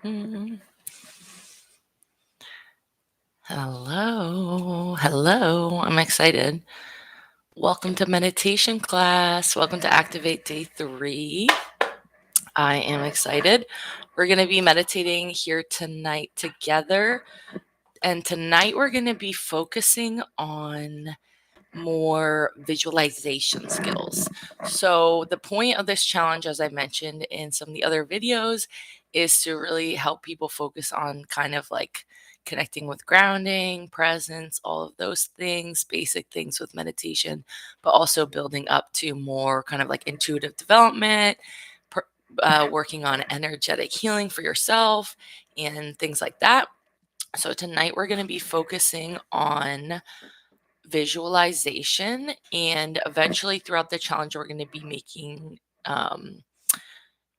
Mm. Hello. I'm excited. Welcome to meditation class. Welcome to Activate Day 3. I am excited. We're going to be meditating here tonight together. And tonight we're going to be focusing on more visualization skills. So the point of this challenge, as I mentioned in some of the other videos, is to really help people focus on kind of like connecting with grounding, presence, all of those things, basic things with meditation, but also building up to more kind of like intuitive development, working on energetic healing for yourself and things like that. So tonight we're going to be focusing on visualization, and eventually throughout the challenge we're going to be making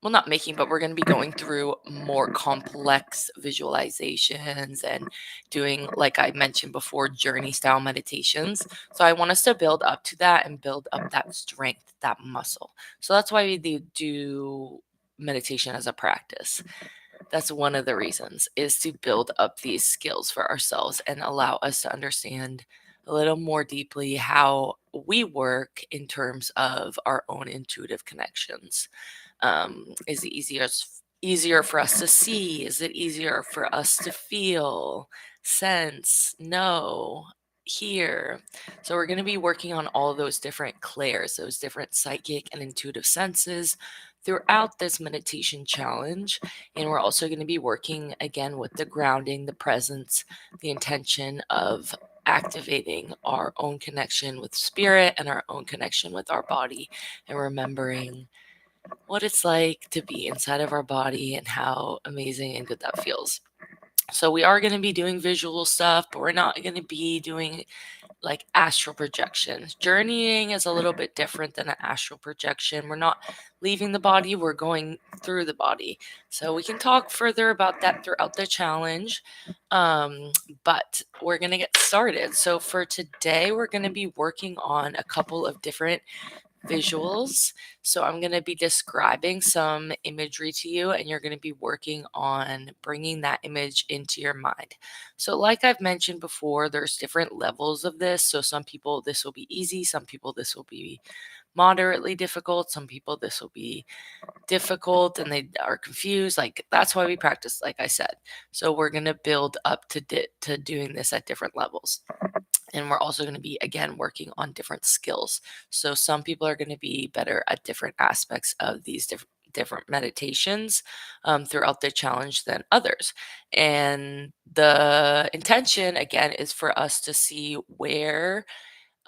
not making, but we're going to be going through more complex visualizations and doing, like I mentioned before, journey style meditations. So I want us to build up to that and build up that strength, that muscle. So that's why we do meditation as a practice. That's one of the reasons, is to build up these skills for ourselves and allow us to understand a little more deeply how we work in terms of our own intuitive connections. Is it easier for us to see? Is it easier for us to feel, sense, know, hear? So we're going to be working on all those different clairs, those different psychic and intuitive senses throughout this meditation challenge. And we're also going to be working again with the grounding, the presence, the intention of activating our own connection with spirit and our own connection with our body, and remembering what it's like to be inside of our body and how amazing and good that feels. So we are going to be doing visual stuff, but we're not going to be doing like astral projections. Journeying is a little bit different than an astral projection. We're not leaving the body, we're going through the body. So we can talk further about that throughout the challenge. But we're going to get started. So for today, we're going to be working on a couple of different visuals. So I'm going to be describing some imagery to you, and you're going to be working on bringing that image into your mind. So like I've mentioned before, there's different levels of this. So some people this will be easy, some people this will be moderately difficult, some people this will be difficult and they are confused. Like, that's why we practice, like I said. So we're going to build up to doing this at different levels. And we're also going to be, again, working on different skills. So some people are going to be better at different aspects of these different meditations throughout the challenge than others. And the intention, again, is for us to see where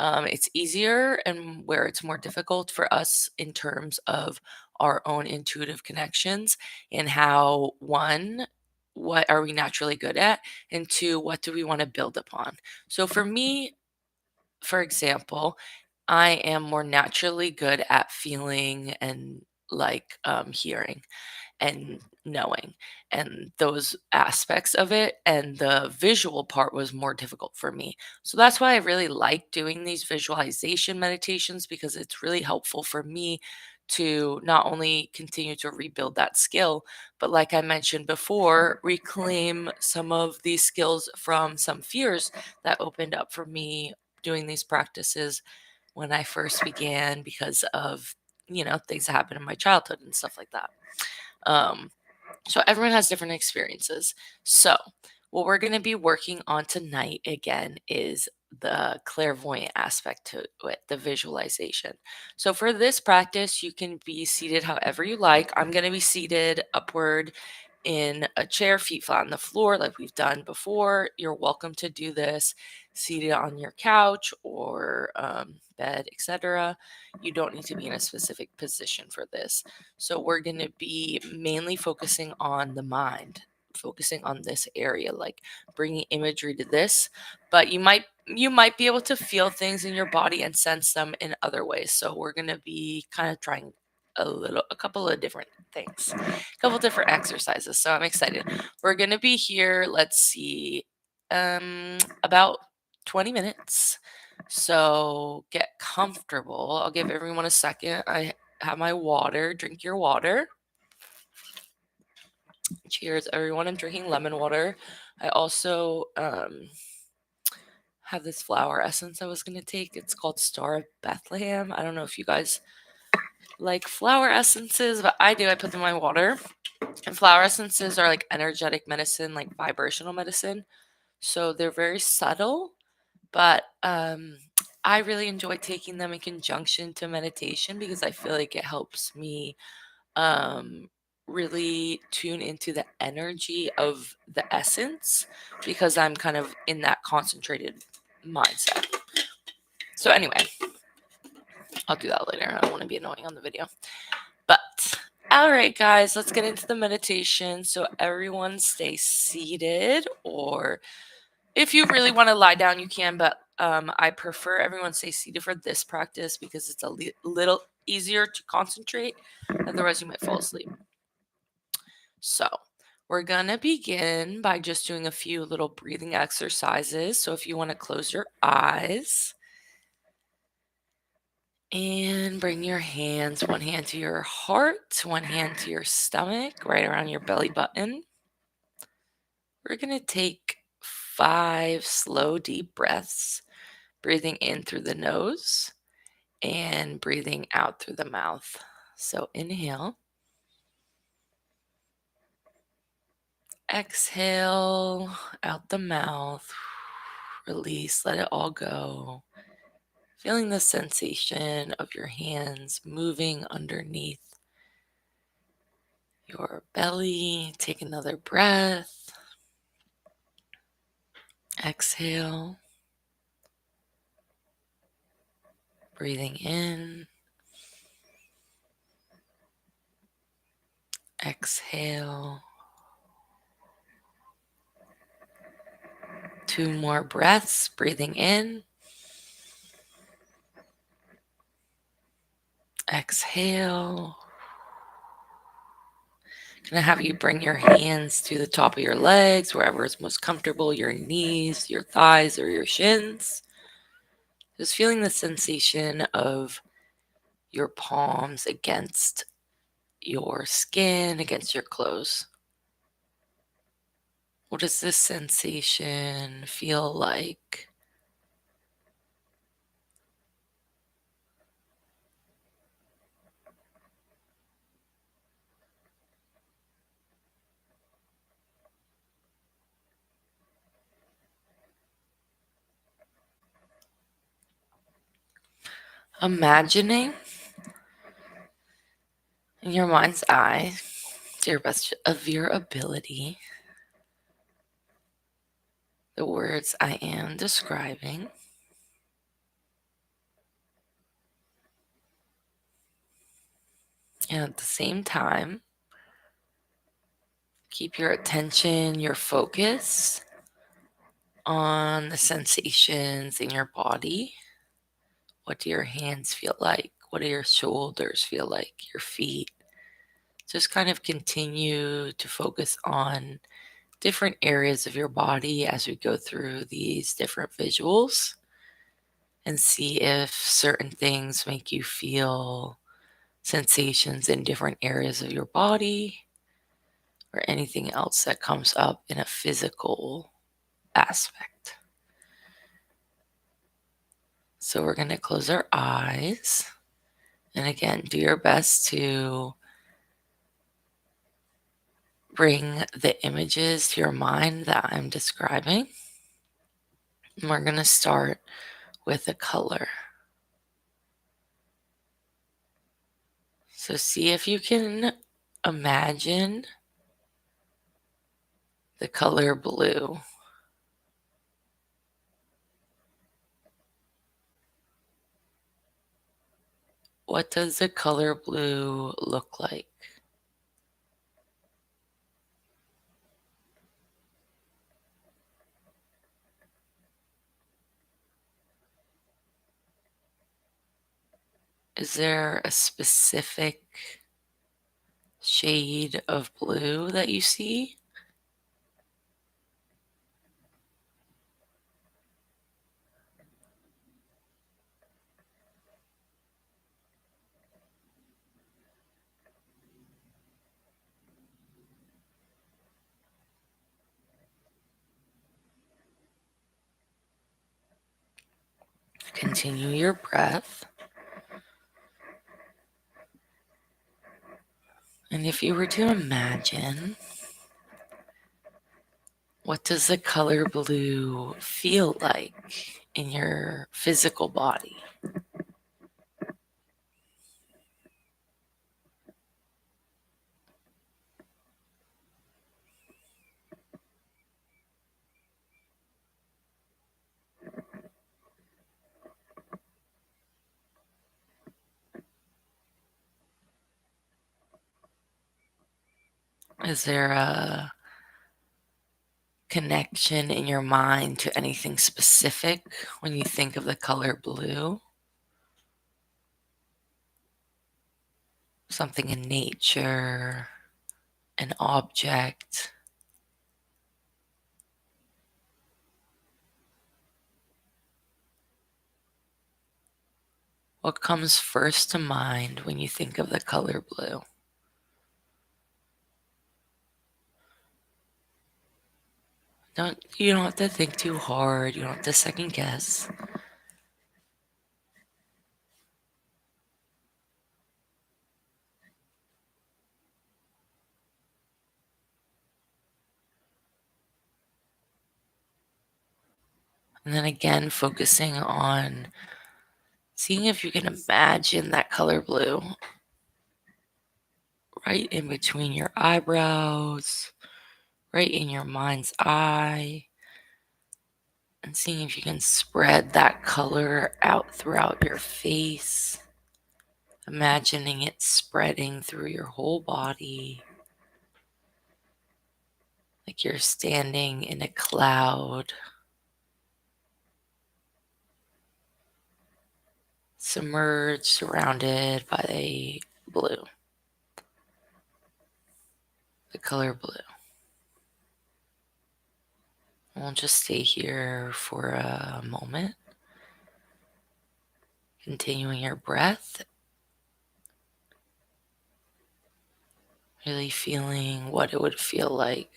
it's easier and where it's more difficult for us in terms of our own intuitive connections, and how, one, what are we naturally good at, and two, what do we want to build upon. So for me, for example, I am more naturally good at feeling and like hearing and knowing and those aspects of it, and the visual part was more difficult for me. So that's why I really like doing these visualization meditations, because it's really helpful for me to not only continue to rebuild that skill, but like I mentioned before, reclaim some of these skills from some fears that opened up for me doing these practices when I first began, because of things that happened in my childhood and stuff like that. um, so everyone has different experiences. So what we're going to be working on tonight again is the clairvoyant aspect to it, the visualization. So for this practice, you can be seated however you like. I'm going to be seated upward in a chair, feet flat on the floor, like we've done before. You're welcome to do this seated on your couch or bed, etc. You don't need to be in a specific position for this. So we're going to be mainly focusing on the mind, focusing on this area, like bringing imagery to this. But you might be able to feel things in your body and sense them in other ways. So we're going to be kind of trying a couple of different things, a couple different exercises. So I'm excited. We're going to be here, let's see, about 20 minutes. So get comfortable. I'll give everyone a second. I have my water. Drink your water. Cheers, everyone. I'm drinking lemon water. I also have this flower essence I was going to take. It's called Star of Bethlehem. I don't know if you guys like flower essences, but I do. I put them in my water. And flower essences are like energetic medicine, like vibrational medicine. So they're very subtle, but I really enjoy taking them in conjunction to meditation because I feel like it helps me um, really tune into the energy of the essence because I'm kind of in that concentrated mindset. So, anyway, I'll do that later. I don't want to be annoying on the video. But, all right, guys, let's get into the meditation. So, everyone stay seated, or if you really want to lie down, you can, but I prefer everyone stay seated for this practice because it's a little easier to concentrate. Otherwise, you might fall asleep. So, we're going to begin by just doing a few little breathing exercises. So, if you want to close your eyes and bring your hands, one hand to your heart, one hand to your stomach, right around your belly button. We're going to take 5 slow, deep breaths, breathing in through the nose and breathing out through the mouth. So, inhale. Exhale out the mouth. Release, let it all go. Feeling the sensation of your hands moving underneath your belly. Take another breath. Exhale. Breathing in. Exhale. 2 more breaths. Breathing in. Exhale. Gonna have you bring your hands to the top of your legs, wherever is most comfortable, your knees, your thighs, or your shins. Just feeling the sensation of your palms against your skin, against your clothes. What does this sensation feel like? Imagining in your mind's eye, to your best of your ability, the words I am describing. And at the same time, keep your attention, your focus on the sensations in your body. What do your hands feel like? What do your shoulders feel like? Your feet? Just kind of continue to focus on different areas of your body as we go through these different visuals and see if certain things make you feel sensations in different areas of your body or anything else that comes up in a physical aspect. So we're going to close our eyes. And again, do your best to bring the images to your mind that I'm describing. And we're going to start with a color. So see if you can imagine the color blue. What does the color blue look like? Is there a specific shade of blue that you see? Continue your breath. And if you were to imagine, what does the color blue feel like in your physical body? Is there a connection in your mind to anything specific when you think of the color blue? Something in nature, an object? What comes first to mind when you think of the color blue? You don't have to think too hard. You don't have to second guess. And then again, focusing on seeing if you can imagine that color blue right in between your eyebrows, right in your mind's eye, and seeing if you can spread that color out throughout your face, imagining it spreading through your whole body, like you're standing in a cloud, submerged, surrounded by the blue, the color blue. We'll just stay here for a moment, continuing your breath, really feeling what it would feel like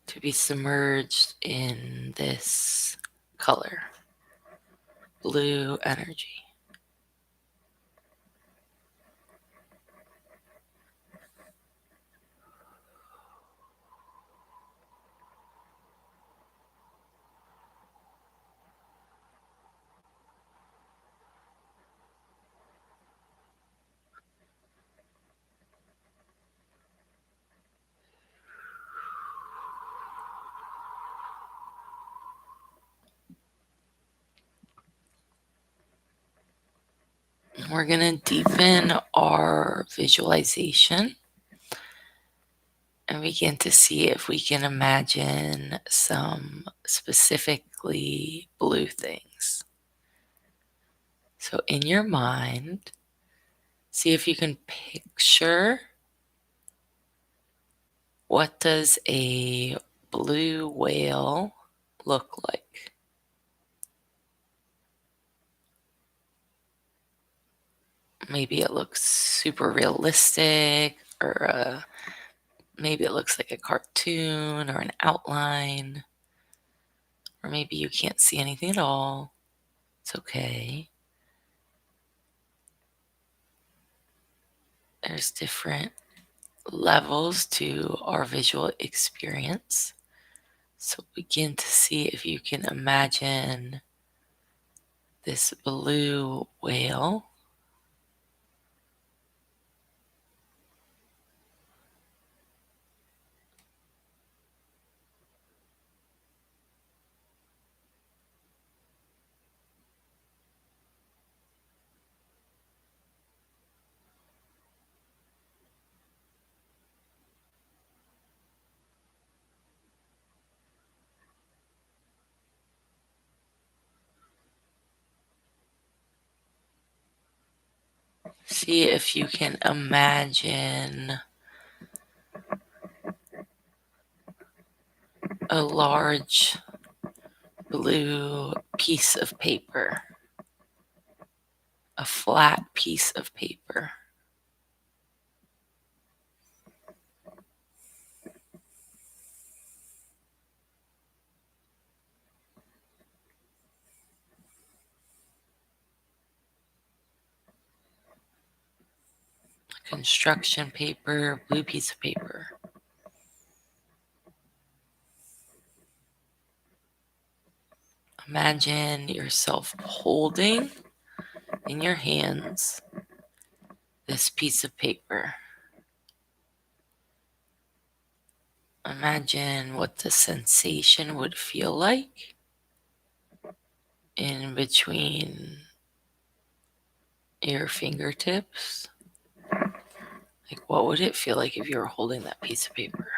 to be submerged in this color, blue energy. We're going to deepen our visualization and begin to see if we can imagine some specifically blue things. So in your mind, see if you can picture what does a blue whale look like. Maybe it looks super realistic, or maybe it looks like a cartoon or an outline, or maybe you can't see anything at all. It's okay. There's different levels to our visual experience. So begin to see if you can imagine this blue whale. See if you can imagine a large blue piece of paper, a flat piece of paper. construction paper, blue piece of paper. Imagine yourself holding in your hands this piece of paper. Imagine what the sensation would feel like in between your fingertips. Like, what would it feel like if you were holding that piece of paper?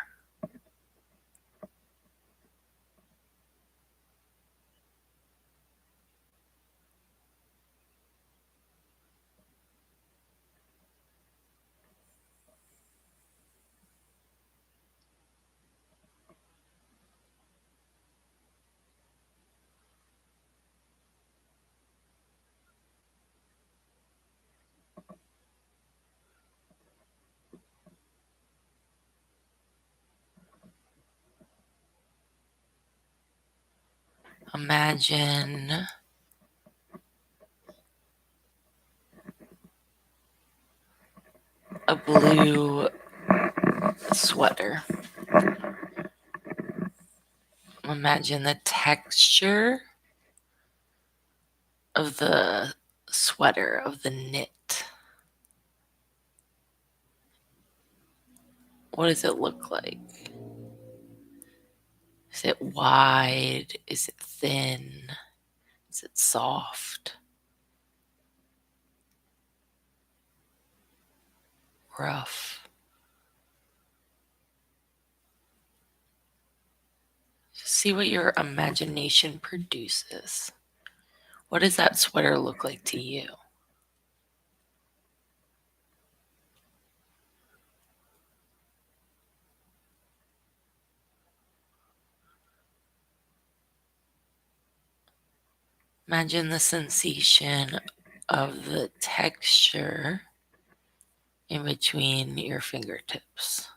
Imagine a blue sweater. Imagine the texture of the sweater, of the knit. What does it look like? Is it wide? Is it thin? Is it soft? Rough? See what your imagination produces. What does that sweater look like to you? Imagine the sensation of the texture in between your fingertips.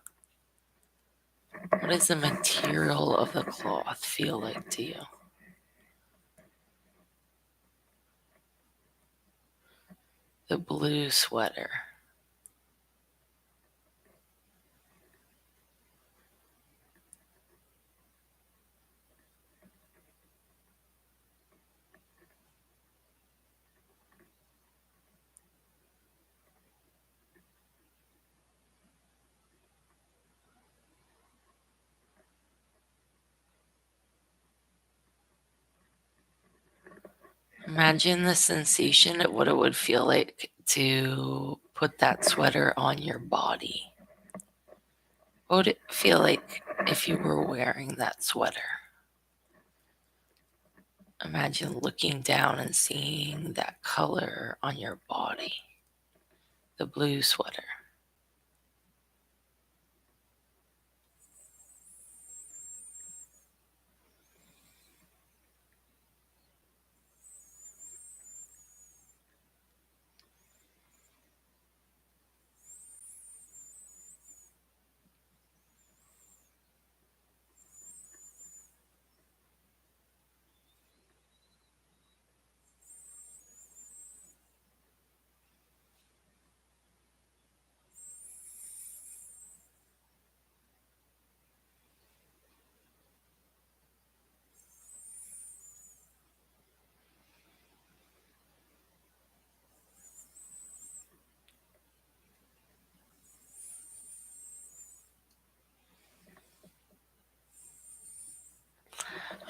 What does the material of the cloth feel like to you? The blue sweater. Imagine the sensation of what it would feel like to put that sweater on your body. What would it feel like if you were wearing that sweater? Imagine looking down and seeing that color on your body, the blue sweater.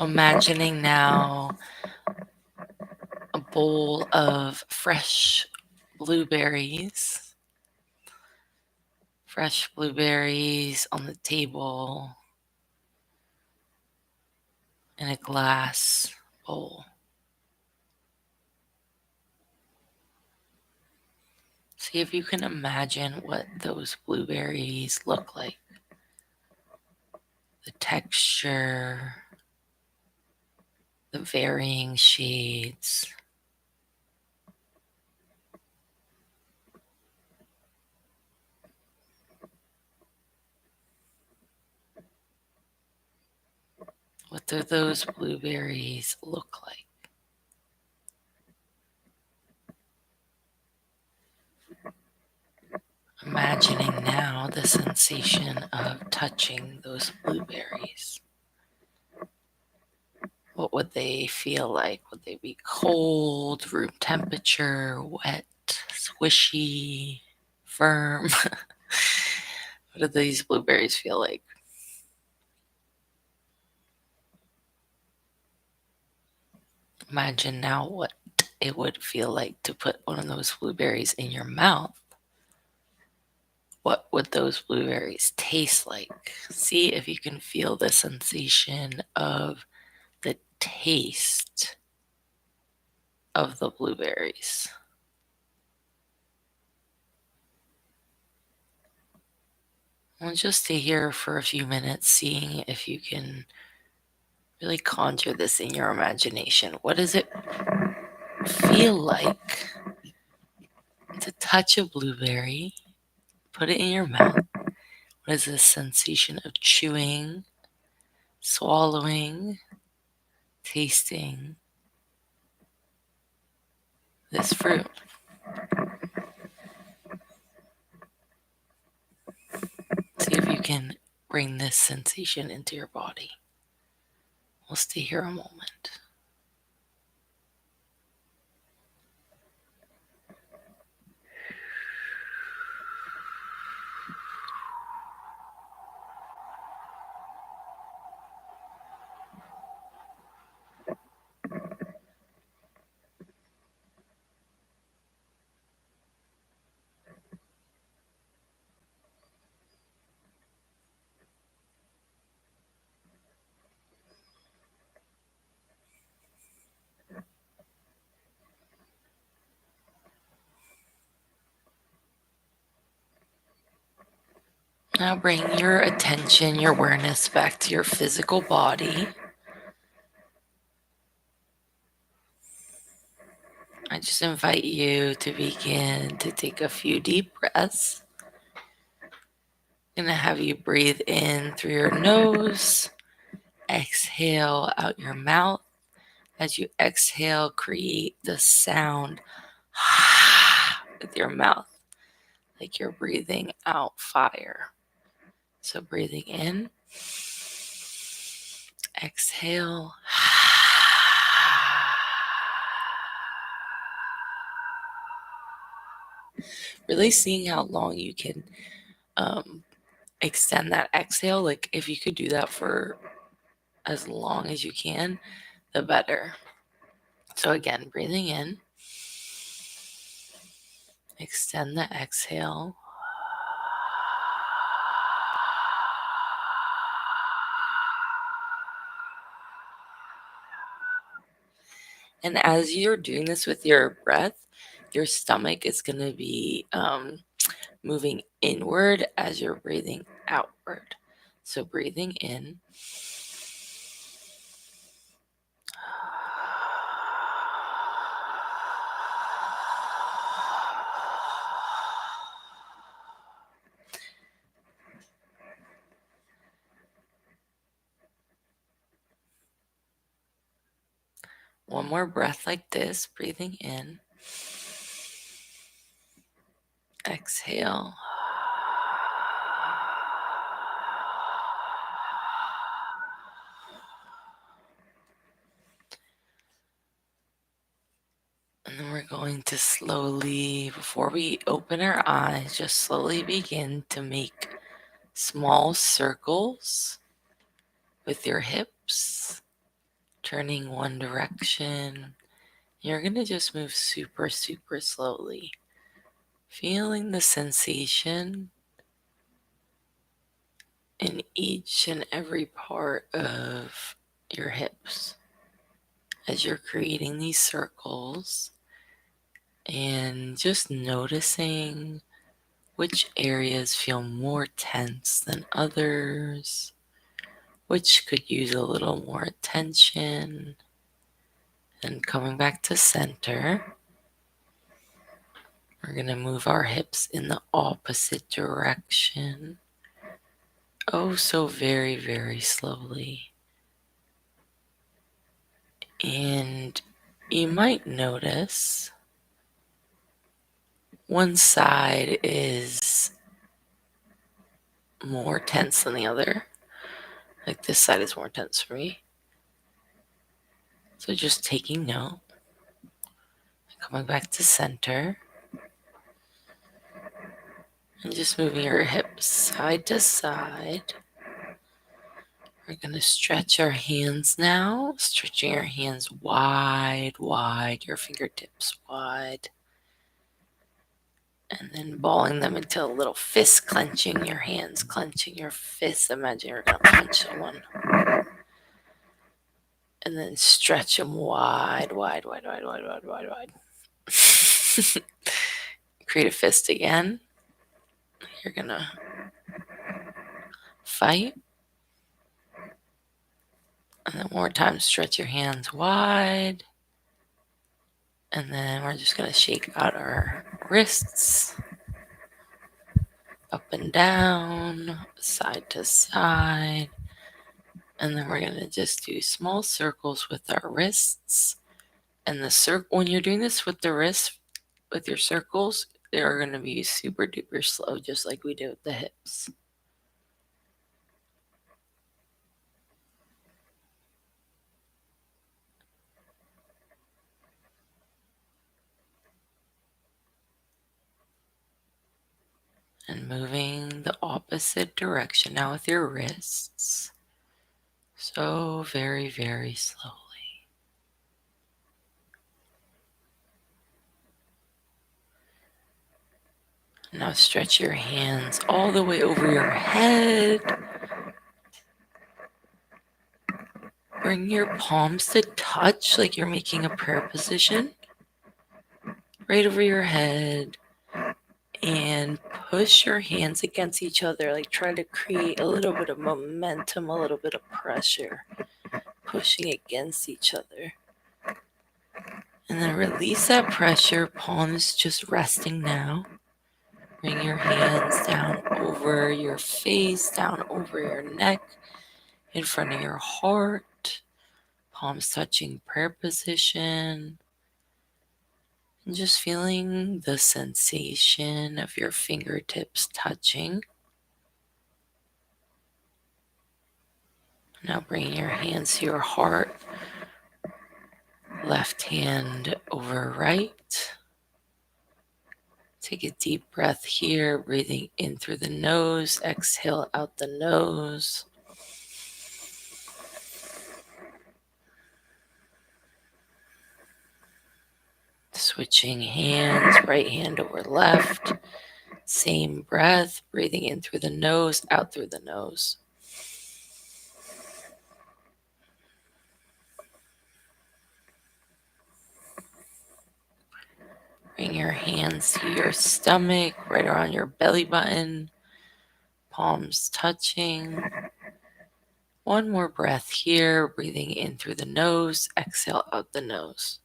Imagining now a bowl of fresh blueberries, on the table in a glass bowl. See if you can imagine what those blueberries look like. The texture, the varying shades. What do those blueberries look like? imagining now the sensation of touching those blueberries. What would they feel like? Would they be cold, room temperature, wet, squishy, firm? What do these blueberries feel like? Imagine now what it would feel like to put one of those blueberries in your mouth. What would those blueberries taste like? See if you can feel the sensation of the taste of the blueberries. Well, just stay here for a few minutes, seeing if you can really conjure this in your imagination. What does it feel like to touch a blueberry, put it in your mouth? What is the sensation of chewing, swallowing, tasting this fruit? See if you can bring this sensation into your body. We'll stay here a moment. Now bring your attention, your awareness back to your physical body. I just invite you to begin to take a few deep breaths. I'm going to have you breathe in through your nose, exhale out your mouth. As you exhale, create the sound with your mouth, like you're breathing out fire. So breathing in, exhale. Really seeing how long you can extend that exhale. Like if you could do that for as long as you can, the better. So again, breathing in, extend the exhale. And as you're doing this with your breath, your stomach is going to be moving inward as you're breathing outward. So breathing in. One more breath like this, breathing in. Exhale. And then we're going to slowly, before we open our eyes, just slowly begin to make small circles with your hips, turning one direction. You're going to just move super, super slowly, feeling the sensation in each and every part of your hips as you're creating these circles, and just noticing which areas feel more tense than others, which could use a little more attention. And coming back to center, we're going to move our hips in the opposite direction. Oh, so very, very slowly. And you might notice one side is more tense than the other. Like this side is more tense for me. So just taking note. Coming back to center. And just moving your hips side to side. We're going to stretch our hands now. Stretching your hands wide, wide, your fingertips wide. And then balling them into a little fist, clenching your hands, clenching your fists. Imagine you're going to punch someone. And then stretch them wide, wide, wide, wide, wide, wide, wide, wide. Create a fist again. You're going to fight. And then one more time, stretch your hands wide. And then we're just going to shake out our wrists. Up and down, side to side. And then we're going to just do small circles with our wrists. And when you're doing this with the wrists, with your circles, they are going to be super duper slow, just like we did with the hips. And moving the opposite direction now with your wrists. So very, very slowly. Now stretch your hands all the way over your head. Bring your palms to touch like you're making a prayer position. Right over your head. And push your hands against each other. Like try to create a little bit of momentum, a little bit of pressure. Pushing against each other. And then release that pressure. Palms just resting now. Bring your hands down over your face, down over your neck, in front of your heart. Palms touching prayer position. And just feeling the sensation of your fingertips touching. Now bring your hands to your heart. Left hand over right. Take a deep breath here, breathing in through the nose. Exhale out the nose. Switching hands, right hand over left. Same breath, breathing in through the nose, out through the nose. Bring your hands to your stomach, right around your belly button. Palms touching. One more breath here, breathing in through the nose, exhale out the nose.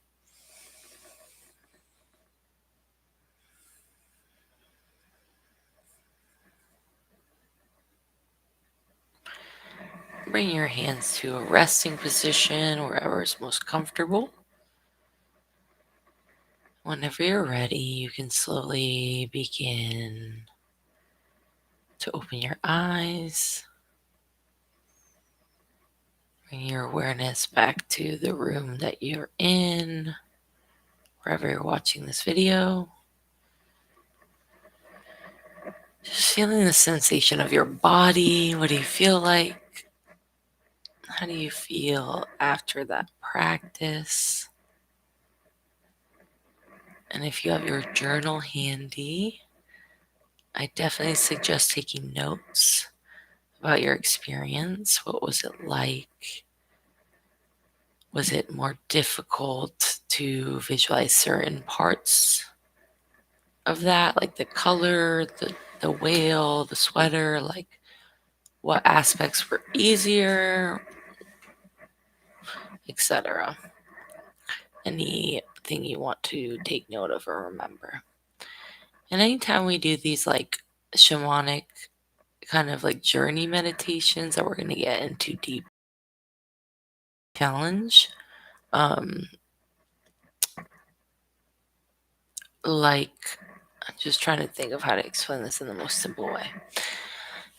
Bring your hands to a resting position, wherever is most comfortable. Whenever you're ready, you can slowly begin to open your eyes. Bring your awareness back to the room that you're in, wherever you're watching this video. Just feeling the sensation of your body. What do you feel like? How do you feel after that practice? And if you have your journal handy, I definitely suggest taking notes about your experience. What was it like? Was it more difficult to visualize certain parts of that, like the color, the whale, the sweater? Like what aspects were easier, etc. Anything you want to take note of or remember. And anytime we do these like shamanic kind of like journey meditations that we're going to get into deep challenge, like I'm just trying to think of how to explain this in the most simple way.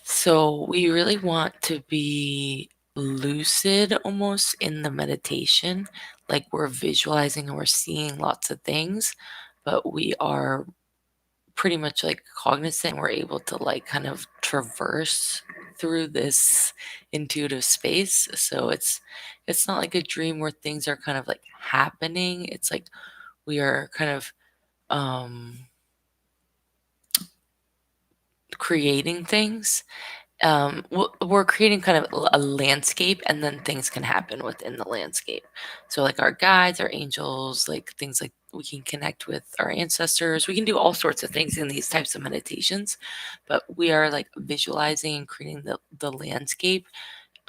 So we really want to be lucid almost in the meditation. Like we're visualizing and we're seeing lots of things, but we are pretty much like cognizant. We're able to like kind of traverse through this intuitive space. So it's not like a dream where things are kind of like happening. It's like we are kind of um creating things. We're creating kind of a landscape, and then things can happen within the landscape. So like our guides, our angels, like things like we can connect with our ancestors. We can do all sorts of things in these types of meditations, but we are like visualizing and creating the landscape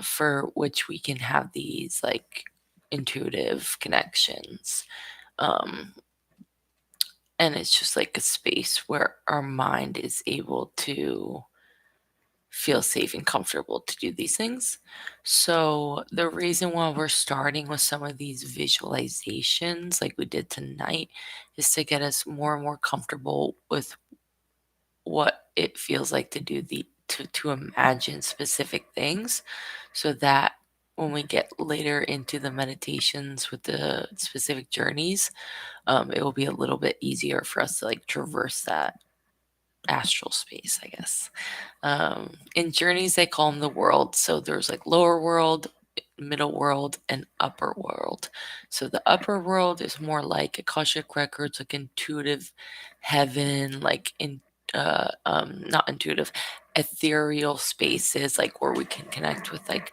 for which we can have these like intuitive connections. um and it's just like a space where our mind is able to feel safe and comfortable to do these things. So, the reason why we're starting with some of these visualizations, like we did tonight, is to get us more and more comfortable with what it feels like to do to imagine specific things, so that when we get later into the meditations with the specific journeys, it will be a little bit easier for us to like traverse that astral space, I guess. In journeys, they call them the world. So there's like lower world, middle world, and upper world. So the upper world is more like Akashic records, like intuitive heaven, like in not intuitive, ethereal spaces, like where we can connect with like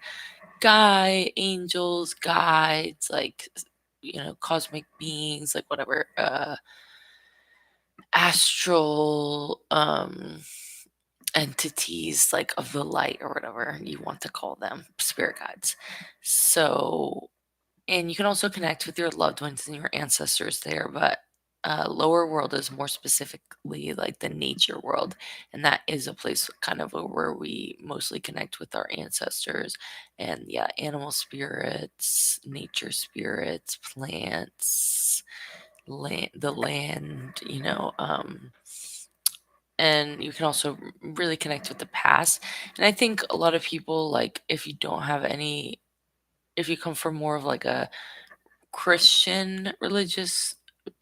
angels, guides, like cosmic beings, like whatever, astral entities like of the light or whatever you want to call them, spirit guides. So, and you can also connect with your loved ones and your ancestors there, but lower world is more specifically like the nature world, and that is a place kind of where we mostly connect with our ancestors and yeah, animal spirits, nature spirits, plants, the land, and you can also really connect with the past. And I think a lot of people, like, if you come from more of like a Christian religious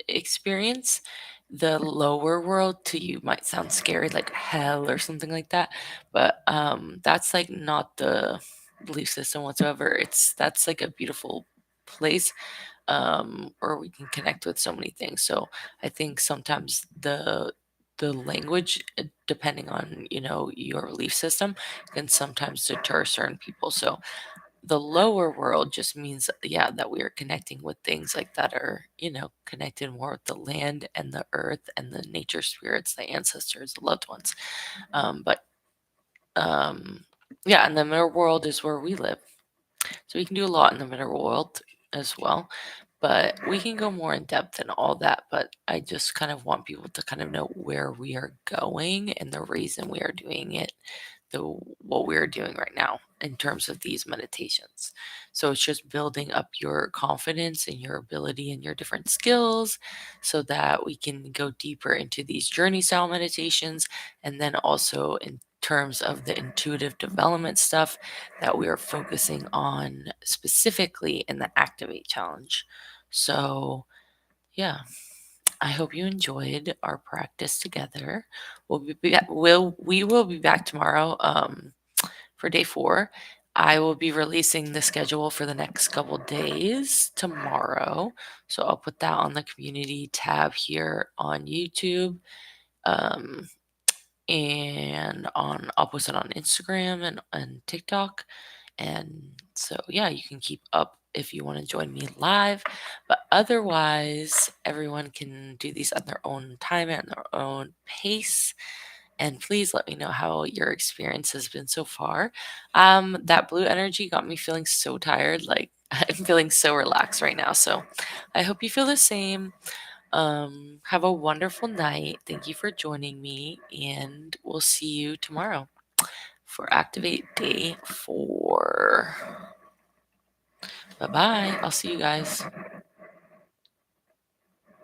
experience, the lower world to you might sound scary, like hell or something like that. But that's like not the belief system whatsoever. That's like a beautiful place, or we can connect with so many things. So I think sometimes the language, depending on your belief system, can sometimes deter certain people. So the lower world just means, yeah, that we are connecting with things like that are connected more with the land and the earth and the nature spirits, the ancestors, the loved ones. But yeah, and the middle world is where we live. So we can do a lot in the middle world as well, but we can go more in depth in all that. But I just kind of want people to kind of know where we are going and the reason we are doing it, what we're doing right now in terms of these meditations. So it's just building up your confidence and your ability and your different skills so that we can go deeper into these journey style meditations, and then also in terms of the intuitive development stuff that we are focusing on specifically in the Activate Challenge. So, yeah, I hope you enjoyed our practice together. We will be back tomorrow for day 4. I will be releasing the schedule for the next couple days tomorrow. So I'll put that on the community tab here on YouTube. Um, and I'll post it on Instagram and TikTok. And so yeah, you can keep up if you want to join me live. But otherwise, everyone can do these at their own time and their own pace. And please let me know how your experience has been so far. That blue energy got me feeling so tired. Like I'm feeling so relaxed right now. So I hope you feel the same. Have a wonderful night. Thank you for joining me, and we'll see you tomorrow for Activate Day 4. Bye bye. I'll see you guys.